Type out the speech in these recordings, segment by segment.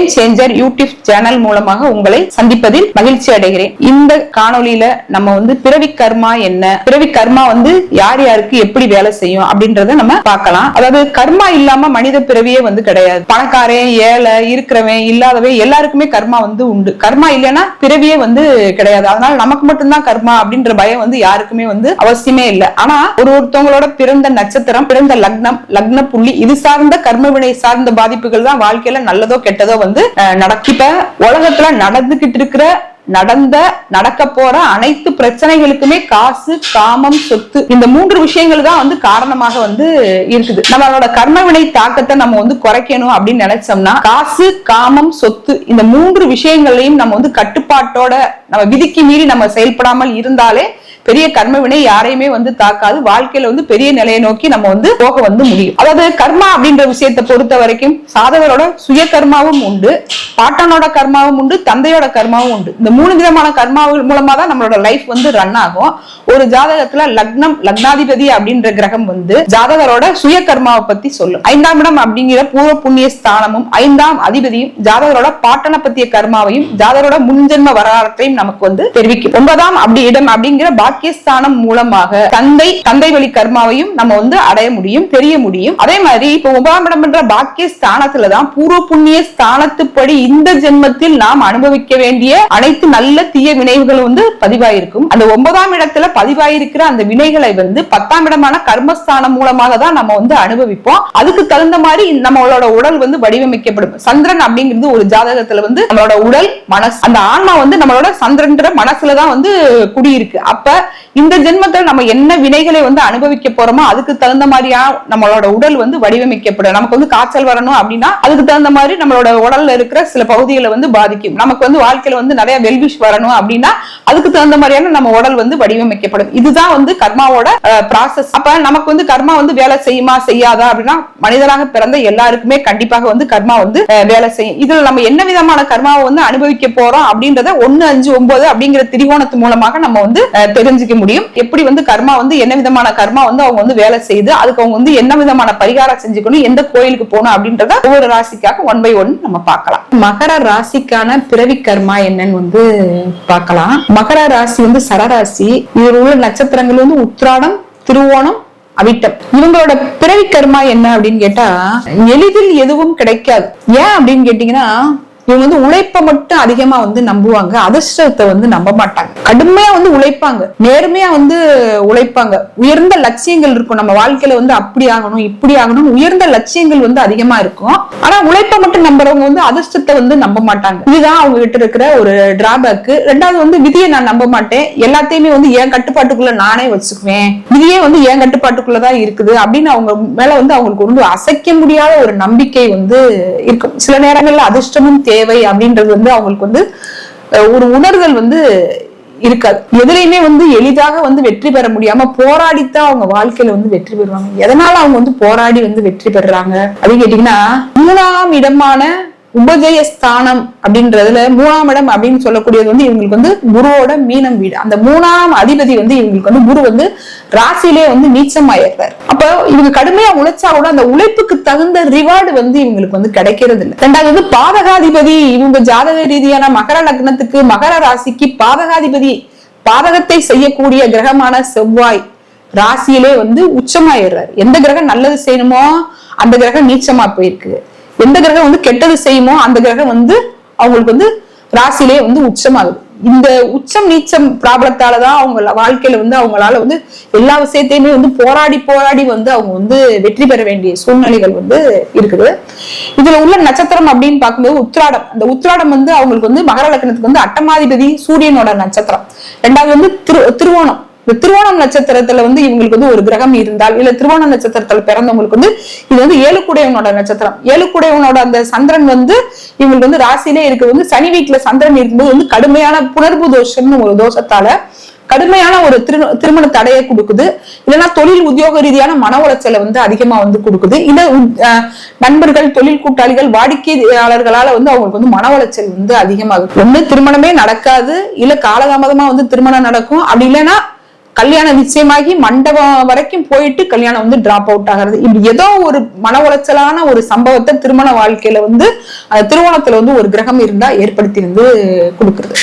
Game changer YouTube channel மூலமாக உங்களை சந்திப்பதில் மகிழ்ச்சி அடைகிறேன். இந்த காணொலியில நம்ம வந்து பிறவி கர்மா என்ன, பிறவி கர்மா வந்து யார் யாருக்கு எப்படி வேலை செய்யும் அப்படின்றத நம்ம பார்க்கலாம். அதாவது கர்மா இல்லாம மனித பிறவியே வந்து கிடையாது. பணக்காரன், ஏழை, இருக்கிறவன், இல்லாதவன் எல்லாருக்குமே கர்மா வந்து உண்டு. கர்மா இல்லைன்னா பிறவியே வந்து கிடையாது. அதனால நமக்கு மட்டும்தான் கர்மா அப்படின்ற பயம் வந்து யாருக்குமே வந்து அவசியமே இல்லை. ஆனா ஒருத்தவங்களோட பிறந்த நட்சத்திரம், பிறந்த லக்னம், லக்ன புள்ளி இது சார்ந்த கர்ம வினை சார்ந்த பாதிப்புகள் தான் வாழ்க்கையில நல்லதோ கெட்டதோ வந்து நடக்கும். இப்ப உலகத்துல நடந்துகிட்டு இருக்கிற, நடக்க போற அனைத்து பிரச்சனைகளுக்குமே காசு, காமம், சொத்து இந்த மூன்று விஷயங்கள் தான் வந்து காரணமாக வந்து இருக்குது. நம்மளோட கர்மவினை தாக்கத்தை நம்ம வந்து குறைக்கணும் அப்படின்னு நினைச்சோம்னா காசு, காமம், சொத்து இந்த மூன்று விஷயங்களையும் நம்ம வந்து கட்டுப்பாட்டோட நம்ம விதிக்கு மீறி நம்ம செயல்படாமல் இருந்தாலே பெரிய கர்ம வினை யாரையுமே வந்து தாக்காது. வாழ்க்கையில வந்து பெரிய நிலையை நோக்கி நம்ம வந்து போக வந்து முடியும். அதாவது கர்மா அப்படின்ற விஷயத்தை பொறுத்த வரைக்கும் சாதகரோட சுய கர்மாவும் உண்டு, பாட்டனோட கர்மாவும் உண்டு, தந்தையோட கர்மாவும் உண்டு. இந்த மூணு விதமான கர்மாவின் மூலமா தான் நம்மளோட லைஃப் வந்து ரன் ஆகும். ஒரு ஜாதகத்துல லக்னம், லக்னாதிபதி அப்படின்ற கிரகம் வந்து ஜாதகரோட சுய கர்மாவை பத்தி சொல்லும். 5ஆம் இடம் அப்படிங்கிற பூர்வ புண்ணிய ஸ்தானமும் 5ஆம் அதிபதியும் ஜாதகரோட பாட்டனை பத்திய கர்மாவையும் ஜாதகரோட முன்ஜென்ம வரலாற்றையும் நமக்கு வந்து தெரிவிக்கும். 9ஆம் இடம் அப்படிங்கிற பாக்கியஸ்தானம் மூலமாக தந்தை வழி கர்மாவையும் நம்ம வந்து அடைய முடியும், தெரிய முடியும். அதே மாதிரி இப்ப 9ஆம் இடம் என்ற பாக்கியஸ்தானத்துலதான் பூர்வ புண்ணிய ஸ்தானத்துப்படி இந்த ஜென்மத்தில் நாம் அனுபவிக்க வேண்டிய அனைத்து நல்ல தீய வினைகளும் வந்து பதிவாயிருக்கும். அந்த 9ஆம் இடத்துல பதிவாயிருக்கிற அந்த வினைகளை வந்து 10ஆம் இடமான கர்மஸ்தானம் மூலமாக தான் நம்ம வந்து அனுபவிப்போம். அதுக்கு தகுந்த மாதிரி நம்மளோட உடல் வந்து வடிவமைக்கப்படும். சந்திரன் அப்படிங்கிறது ஒரு ஜாதகத்துல வந்து நம்மளோட உடல், மனசு, அந்த ஆன்மா வந்து நம்மளோட சந்திரன்ற மனசுலதான் வந்து குடியிருக்கு. அப்ப இந்த ஜென்மத்துல நம்ம என்ன வினைகளை வந்து அனுபவிக்க போறோமோ அதுக்கு தகுந்த மாதிரியா நம்மளோட உடல் வந்து வடிவமைக்கப்படும். நமக்கு வந்து காய்ச்சல் வரணும் அப்படின்னா அதுக்கு தகுந்த மாதிரி நம்மளோட உடல்ல இருக்கிற சில பகுதிகளை வந்து பாதிக்கும். நமக்கு வந்து வாழ்க்கையில வந்து நிறைய வெல்விஷ் வரணும் அப்படின்னா அதுக்கு தகுந்த மாதிரியான நம்ம உடல் வந்து வடிவமைக்கப்படும். இதுதான் வந்து கர்மாவோட ப்ராசஸ். அப்ப நமக்கு வந்து கர்மா வந்து வேலை செய்யுமா செய்யாதா அப்படின்னா மனிதராக பிறந்த எல்லாருக்குமே கண்டிப்பாக வந்து கர்மா வந்து வேலை செய்யும். இதுல நம்ம என்ன விதமான கர்மாவை வந்து அனுபவிக்க போறோம் அப்படின்றத 1, 5, 9 அப்படிங்கிற திரிகோணத்து மூலமாக நம்ம வந்து தெரிஞ்சுக்க முடியும். எப்படி வந்து கர்மா வந்து என்ன விதமான கர்மா வந்து அவங்க வந்து வேலை செய்து அதுக்கு அவங்க வந்து என்ன விதமான பரிகாரம் செஞ்சுக்கணும், எந்த கோயிலுக்கு போகணும் அப்படின்றத ஒவ்வொரு ராசிக்காக 1 by 1 நம்ம பார்க்கலாம். மகர ராசிக்கான பிறவி கர்மா என்னன்னு வந்து பார்க்கலாம். மகர ராசி வந்து சரராசி. இதில் உள்ள நட்சத்திரங்கள் வந்து உத்திராடம், திருவோணம், அவிட்டம். இவங்களோட பிறவி கர்மா என்ன அப்படின்னு கேட்டா எளிதில் எதுவும் கிடைக்காது. ஏன் அப்படின்னு கேட்டீங்கன்னா இவங்க வந்து உழைப்ப மட்டும் அதிகமா வந்து நம்புவாங்க, அதிர்ஷ்டத்தை வந்து நம்ப மாட்டாங்க. கடுமையா வந்து உழைப்பாங்க, நேர்மையா வந்து உழைப்பாங்க. உயர்ந்த லட்சியங்கள் இருக்கும். நம்ம வாழ்க்கையில வந்து அப்படி ஆகணும், இப்படி ஆகணும், உயர்ந்த லட்சியங்கள் வந்து அதிகமா இருக்கும். ஆனா உழைப்ப மட்டும் நம்புறவங்க வந்து அதிர்ஷ்டத்தை வந்து நம்ப மாட்டாங்க. இதுதான் அவங்க கிட்ட இருக்கிற ஒரு டிராபேக். ரெண்டாவது வந்து விதியை நான் நம்ப மாட்டேன், எல்லாத்தையுமே வந்து என் கட்டுப்பாட்டுக்குள்ள நானே வச்சுக்குவேன், விதியே வந்து என் கட்டுப்பாட்டுக்குள்ளதான் இருக்குது அப்படின்னு அவங்க மேல வந்து அவங்களுக்கு வந்து அசைக்க முடியாத ஒரு நம்பிக்கை வந்து இருக்கும். சில நேரங்கள்ல அதிர்ஷ்டமும் தேவை அப்படின்றது வந்து அவங்களுக்கு வந்து ஒரு உணர்தல் வந்து இருக்காது. எதுலையுமே வந்து எளிதாக வந்து வெற்றி பெற முடியாம போராடித்தான் அவங்க வாழ்க்கையில வந்து வெற்றி பெறுவாங்க. எதனால அவங்க வந்து போராடி வந்து வெற்றி பெறுறாங்க அப்படின்னு கேட்டீங்கன்னா 3ஆம் இடமான உபஜயஸ்தானம் அப்படின்றதுல 3ஆம் இடம் அப்படின்னு சொல்லக்கூடியது வந்து இவங்களுக்கு வந்து குருவோட மீனம் வீடு. அந்த 3ஆம் அதிபதி வந்து இவங்களுக்கு வந்து குரு வந்து ராசியிலே வந்து நீச்சமாயிடுறாரு. அப்ப இவங்க கடுமையா உழைச்சா கூட அந்த உழைப்புக்கு தகுந்த ரிவார்டு வந்து இவங்களுக்கு வந்து கிடைக்கிறது இல்லை. ரெண்டாவது பாதகாதிபதி இவங்க ஜாதக ரீதியான மகர லக்னத்துக்கு, மகர ராசிக்கு பாதகாதிபதி, பாதகத்தை செய்யக்கூடிய கிரகமான செவ்வாய் ராசியிலே வந்து உச்சமாயிடுறாரு. எந்த கிரகம் நல்லது செய்யணுமோ அந்த கிரகம் நீச்சமா போயிருக்கு. எந்த கிரகம் வந்து கெட்டது செய்யுமோ அந்த கிரகம் வந்து அவங்களுக்கு வந்து ராசியிலே வந்து உச்சமாகுது. இந்த உச்சம் நீச்சம் ப்ராப்ளத்தாலதான் அவங்க வாழ்க்கையில வந்து அவங்களால வந்து எல்லா விஷயத்தையுமே வந்து போராடி வந்து அவங்க வந்து வெற்றி பெற வேண்டிய சூழ்நிலைகள் வந்து இருக்குது. இதுல உள்ள நட்சத்திரம் அப்படின்னு பார்க்கும்போது உத்திராடம். அந்த உத்திராடம் வந்து அவங்களுக்கு வந்து மகர லக்னத்துக்கு வந்து அட்டமாதிபதி சூரியனோட நட்சத்திரம். ரெண்டாவது வந்து திருவோணம். இந்த திருவோணம் நட்சத்திரத்துல வந்து இவங்களுக்கு வந்து ஒரு கிரகம் இருந்தால், இல்ல திருவோண நட்சத்திரத்துல பிறந்தவங்களுக்கு வந்து இது வந்து ஏழுக்குடையவனோட நட்சத்திரம். ஏழுக்குடையவனோட அந்த சந்திரன் வந்து இவங்களுக்கு வந்து ராசியிலே இருக்கு. வந்து சனி வீட்டுல சந்திரன் இருக்கும்போது வந்து கடுமையான புணர்வு தோஷம்னு ஒரு தோஷத்தால கடுமையான ஒரு திருமண தடையை கொடுக்குது. இல்லைன்னா தொழில் உத்தியோக ரீதியான மன உளைச்சலை வந்து அதிகமா வந்து கொடுக்குது. இல்ல நண்பர்கள், தொழில் கூட்டாளிகள், வாடிக்கையாளர்களால வந்து அவங்களுக்கு வந்து மன உளைச்சல் வந்து அதிகமாகுது. ஒண்ணு திருமணமே நடக்காது, இல்ல காலதாமதமா வந்து திருமணம் நடக்கும். அப்படி இல்லைன்னா கல்யாணம் நிச்சயமாகி மண்டபம் வரைக்கும் போயிட்டு கல்யாணம் வந்து டிராப் அவுட் ஆகிறது. இப்படி ஏதோ ஒரு மன உளைச்சலான ஒரு சம்பவத்தை திருமண வாழ்க்கையில வந்து அந்த திருமணத்துல வந்து ஒரு கிரகம் இருந்தா ஏற்படுத்தி வந்து கொடுக்குறது.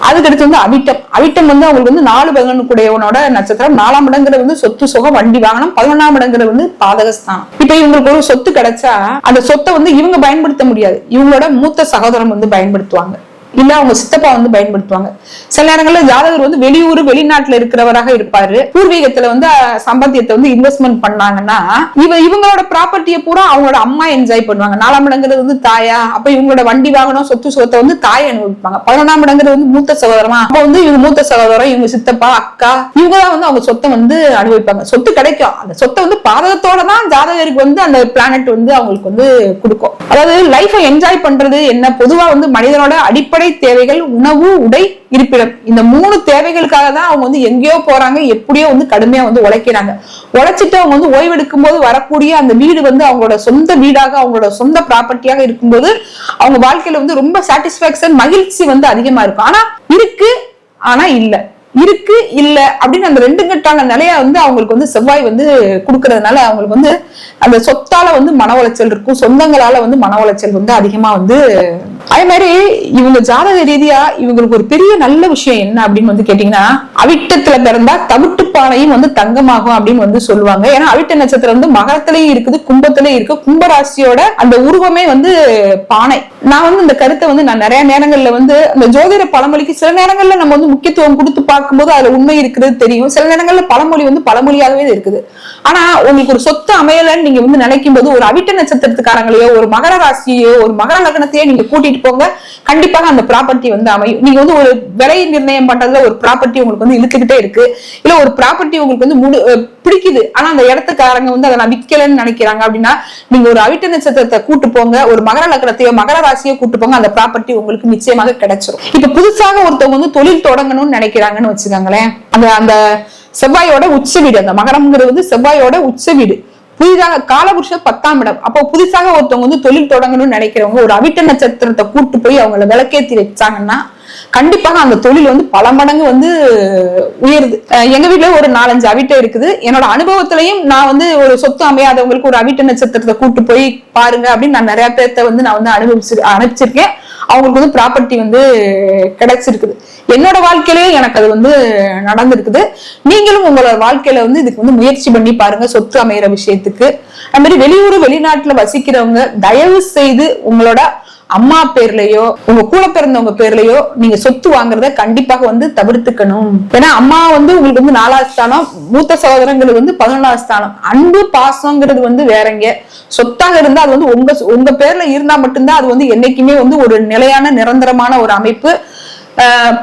அதுக்கடுத்து வந்து அவிட்டம். அவிட்டம் வந்து அவங்களுக்கு வந்து 4 பதினொன்னுடையவனோட நட்சத்திரம். 4ஆம் இடங்கிறது வந்து சொத்து சுகம் வண்டி வாகனம். 11ஆம் இடங்கிறது வந்து பாதகஸ்தானம். இப்ப இவங்களுக்கு ஒரு சொத்து கிடைச்சா அந்த சொத்தை வந்து இவங்க பயன்படுத்த முடியாது, இவங்களோட மூத்த சகோதரன் வந்து பயன்படுத்துவாங்க, இல்ல அவங்க சித்தப்பா வந்து பயன்படுத்துவாங்க. சில நேரங்கள்ல ஜாதகர் வந்து வெளியூர் வெளிநாட்டுல இருக்கிறவராக இருப்பாரு. பூர்வீகத்துல வந்து சம்பாத்தியத்தை வந்து இன்வெஸ்ட்மெண்ட் பண்ணாங்கன்னா இவங்களோட ப்ராப்பர்ட்டியை பூரா அவங்களோட அம்மா என்ஜாய் பண்ணுவாங்க. 4ஆம் இடங்கிறது வந்து தாயா, அப்ப இவங்களோட வண்டி வாகனம் சொத்து சுகத்தை வந்து தாயை அனுபவிப்பாங்க. 11ஆம் இடங்கிறது வந்து மூத்த சகோதரமா, அப்ப வந்து இவங்க மூத்த சகோதரம், இவங்க சித்தப்பா, அக்கா, இவங்கதான் வந்து அவங்க சொத்தை வந்து அனுபவிப்பாங்க. சொத்து கிடைக்கும், அந்த சொத்தை வந்து பாதகத்தோட தான் ஜாதகருக்கு வந்து அந்த பிளானட் வந்து அவங்களுக்கு வந்து கொடுக்கும். அதாவது லைஃபை என்ஜாய் பண்றது என்ன, பொதுவா வந்து மனிதனோட அடிப்படை தேவைகள் உணவு, உடை, இருப்பிடம், இந்த 3 தேவைகளுக்காக தான் அவங்க வந்து எங்கேயோ போறாங்க, எப்படியோ வந்து கடுமையா வந்து உழைக்கிறாங்க. உழைச்சிட்டு அவங்க வந்து ஓய்வெடுக்கும் போது வரக்கூடிய அந்த வீடு வந்து அவங்களோட சொந்த வீடாக, அவங்களோட சொந்த ப்ராப்பர்ட்டியாக இருக்கும்போது அவங்க வாழ்க்கையில வந்து ரொம்ப சாட்டிஸ்பாக்சன், மகிழ்ச்சி வந்து அதிகமா இருக்கும். ஆனா இருக்கு, ஆனா இல்ல, இருக்கு இல்ல அப்படின்னு அந்த 2 கட்டான நிலைய வந்து அவங்களுக்கு வந்து செவ்வாய் வந்து கொடுக்கறதுனால அவங்களுக்கு வந்து அந்த சொத்தால வந்து மன உளைச்சல் இருக்கும், சொந்தங்களால வந்து மன உளைச்சல் வந்து அதிகமா வந்து. அதே மாதிரி இவங்க ஜாதக ரீதியா இவங்களுக்கு ஒரு பெரிய நல்ல விஷயம் என்ன அப்படின்னு வந்து கேட்டீங்கன்னா, அவிட்டத்துல பிறந்தா தவிட்டு பானையும் வந்து தங்கமாகும் அப்படின்னு வந்து சொல்லுவாங்க. ஏன்னா அவிட்ட நட்சத்திரம் வந்து மகரத்திலயும் இருக்குது, கும்பத்திலயும் இருக்கு. கும்பராசியோட அந்த உருவமே வந்து பானை. நான் வந்து இந்த கருத்தை வந்து நான் நிறைய நேரங்கள்ல வந்து அந்த ஜோதிட பழமொழிக்கு சில நேரங்கள்ல நம்ம வந்து முக்கியத்துவம் கொடுத்து பார்க்கும்போது அதுல உண்மை இருக்கிறது தெரியும். சில நேரங்கள்ல பழமொழி வந்து பழமொழியாகவே இருக்குது. ஆனா உங்களுக்கு ஒரு சொத்து அமையலன்னு நீங்க வந்து நினைக்கும் போது ஒரு அவிட்ட நட்சத்திரத்துக்காரங்களையோ, ஒரு மகர ராசியோ, ஒரு மகர லக்னத்தையோ நீங்க கூட்டிட்டு போங்க, கண்டிப்பாக அந்த ப்ராப்பர்ட்டி வந்து அமையும். நீங்க வந்து ஒரு விலை நிர்ணயம் பண்றதுல ஒரு ப்ராப்பர்ட்டி உங்களுக்கு வந்து இழுத்துக்கிட்டே இருக்கு, இல்ல ஒரு ப்ராப்பர்ட்டி உங்களுக்கு வந்து பிடிக்குது, ஆனா அந்த இடத்துக்காரங்க வந்து அதை நான் விற்கலன்னு நினைக்கிறாங்க அப்படின்னா நீங்க ஒரு அவிட்ட நட்சத்திரத்தை கூட்டு போங்க, ஒரு மகர லக்னத்தையோ மகர ராசியோ கூட்டு போங்க, அந்த ப்ராப்பர்ட்டி உங்களுக்கு நிச்சயமாக கிடைச்சிடும். இப்ப புதுசாக ஒருத்தவங்க வந்து தொழில் தொடங்கணும்னு நினைக்கிறாங்கன்னு வச்சுக்கோங்களேன், அந்த செவ்வாயோட உச்ச வீடு, அந்த மகரம்ங்கிறது வந்து செவ்வாயோட உச்ச வீடு. புதிதாக காலபுருஷ 10ஆம் இடம். அப்போ புதுசாக ஒருத்தவங்க வந்து தொழில் தொடங்கணும்னு நினைக்கிறவங்க ஒரு அவிட்ட நட்சத்திரத்தை கூட்டு போய் அவங்கள விளக்கேத்தி வச்சாங்கன்னா கண்டிப்பாக அந்த தொழில் வந்து பல மடங்கு வந்து உயருது. எங்க வீட்டுல ஒரு 4-5 அவிட்டம் இருக்குது. என்னோட அனுபவத்திலையும் நான் வந்து ஒரு சொத்து அமையாதவங்களுக்கு ஒரு அவிட்ட நட்சத்திரத்தை கூட்டு போய் பாருங்க அப்படின்னு நான் நிறைய பேர்த்த வந்து நான் வந்து அனுப்பிச்சிருக்கேன். அவங்களுக்கு வந்து ப்ராப்பர்ட்டி வந்து கிடைச்சிருக்குது. என்னோட வாழ்க்கையிலேயே எனக்கு அது வந்து நடந்திருக்குது. நீங்களும் உங்களோட வாழ்க்கையில வந்து இதுக்கு வந்து முயற்சி பண்ணி பாருங்க, சொத்து அமைகிற விஷயத்துக்கு. அது மாதிரி வெளியூர் வெளிநாட்டுல வசிக்கிறவங்க தயவு செய்து உங்களோட அம்மா பேர்லயோ உங்க கூட பிறந்தவங்க பேர்லயோ நீங்க சொத்து வாங்குறத கண்டிப்பாக வந்து தவிர்த்துக்கணும். ஏன்னா அம்மா வந்து உங்களுக்கு வந்து 4ஆவது ஸ்தானம், மூத்த சகோதரங்களுக்கு வந்து 11ஆவது ஸ்தானம். அன்பு பாசங்கிறது வந்து வேறங்க. சொத்தாக இருந்தா அது வந்து உங்க பேர்ல இருந்தா மட்டும்தான் அது வந்து என்னைக்குமே வந்து ஒரு நிலையான நிரந்தரமான ஒரு அமைப்பு.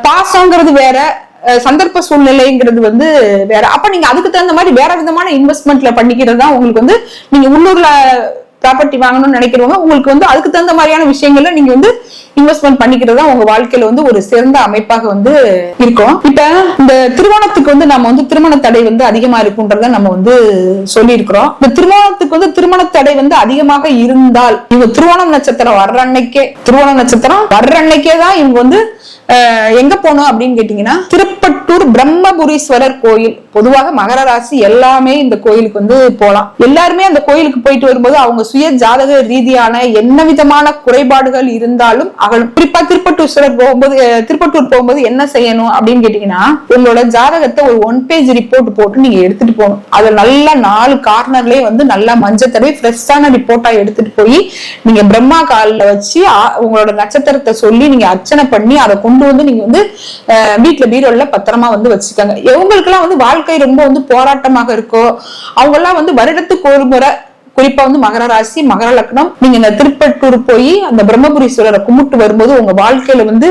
பாசங்கிறது வேற, சந்தர்ப்ப சூழ்நிலைங்கிறது வந்து வேற. அப்ப நீங்க அதுக்கு தகுந்த மாதிரி வேற விதமான இன்வெஸ்ட்மெண்ட்ல பண்ணிக்கிறது தான் உங்களுக்கு வந்து, நீங்க உள்ளூர்ல ப்ராப்பர்ட்டி வாங்கணும்னு நினைக்கிறவங்க உங்களுக்கு வந்து அதுக்கு தகுந்த மாதிரியான விஷயங்கள்ல நீங்க வந்து இன்வெஸ்ட்மெண்ட் பண்ணிக்கிறது தான் உங்க வாழ்க்கையில வந்து ஒரு சிறந்த அமைப்பாக வந்து இருக்கும். இப்ப இந்த திருமணத்துக்கு வந்து நம்ம வந்து திருமண தடை வந்து அதிகமா இருக்குன்றத நம்ம வந்து சொல்லி இருக்கிறோம். இந்த திருமணத்துக்கு வந்து திருமண தடை வந்து அதிகமாக இருந்தால் இவங்க திருவோணம் நட்சத்திரம் வர்ற அன்னைக்கே தான் இவங்க வந்து எங்க போனோம் அப்படின்னு கேட்டீங்கன்னா திருப்பட்டூர் பிரம்மபுரீஸ்வரர் கோயில். பொதுவாக மகர ராசி எல்லாமே இந்த கோயிலுக்கு வந்து போலாம். எல்லாருமே அந்த கோயிலுக்கு போயிட்டு வரும்போது அவங்க சுய ஜாதக ரீதியான என்ன விதமான குறைபாடுகள் இருந்தாலும் அகலும். குறிப்பா திருப்பட்டூர் போகும்போது என்ன செய்யணும் அப்படின்னு கேட்டீங்கன்னா உங்களோட ஜாதகத்தை ஒரு 1 பேஜ் ரிப்போர்ட் போட்டு நீங்க எடுத்துட்டு போகணும். அதுல நல்லா 4 கார்னர்லயே வந்து நல்லா மஞ்சள் தடவை ஃப்ரெஷ்ஷான ரிப்போர்ட்டா எடுத்துட்டு போய் நீங்க பிரம்மா காலில் வச்சு உங்களோட நட்சத்திரத்தை சொல்லி நீங்க அர்ச்சனை பண்ணி அதை கொண்டு வந்து நீங்க வந்து வீட்டுல பீரோல பத்திரமா வந்து வச்சுக்கோங்க. இவங்களுக்கு எல்லாம் வந்து வாழ்க்கை ரொம்ப வந்து போராட்டமாக இருக்கோ அவங்க எல்லாம் வந்து வருடத்துக்கு ஒரு முறை, குறிப்பா வந்து மகர ராசி மகர லக்னம், நீங்க இந்த திருப்பட்டூர் போய் அந்த பிரம்மபுரீஸ்வரரை கும்பிட்டு வரும்போது உங்க வாழ்க்கையில வந்து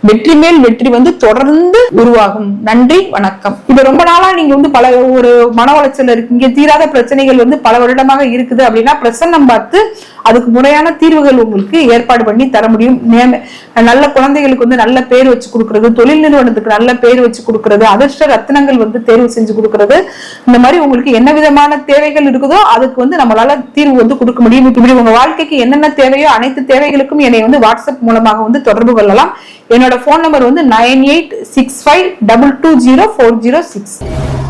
வெற்றி மேல் வெற்றி வந்து தொடர்ந்து உருவாகும். நன்றி, வணக்கம். இப்ப ரொம்ப நாளா நீங்க வந்து பல ஒரு மன உளைச்சல் இருக்கீங்க, தீராத பிரச்சனைகள் வந்து பல வருடமாக இருக்குது அப்படின்னா பிரசன்னம் பார்த்து அதுக்கு முறையான தீர்வுகள் உங்களுக்கு ஏற்பாடு பண்ணி தர முடியும். நல்ல குழந்தைகளுக்கு வந்து நல்ல பேர் வச்சு கொடுக்கறது, தொழில் நிறுவனத்துக்கு நல்ல பேர் வச்சு கொடுக்கறது, அதிர்ஷ்ட ரத்தினங்கள் வந்து தேர்வு செஞ்சு கொடுக்கறது, இந்த மாதிரி உங்களுக்கு என்ன விதமான தேவைகள் இருக்குதோ அதுக்கு வந்து நம்மளால தீர்வு வந்து கொடுக்க முடியும். இப்படி உங்க வாழ்க்கைக்கு என்னென்ன தேவையோ அனைத்து தேவைகளுக்கும் என்னை வந்து வாட்ஸ்அப் மூலமாக வந்து தொடர்பு கொள்ளலாம். என்னோட போன் நம்பர் வந்து 9865220406.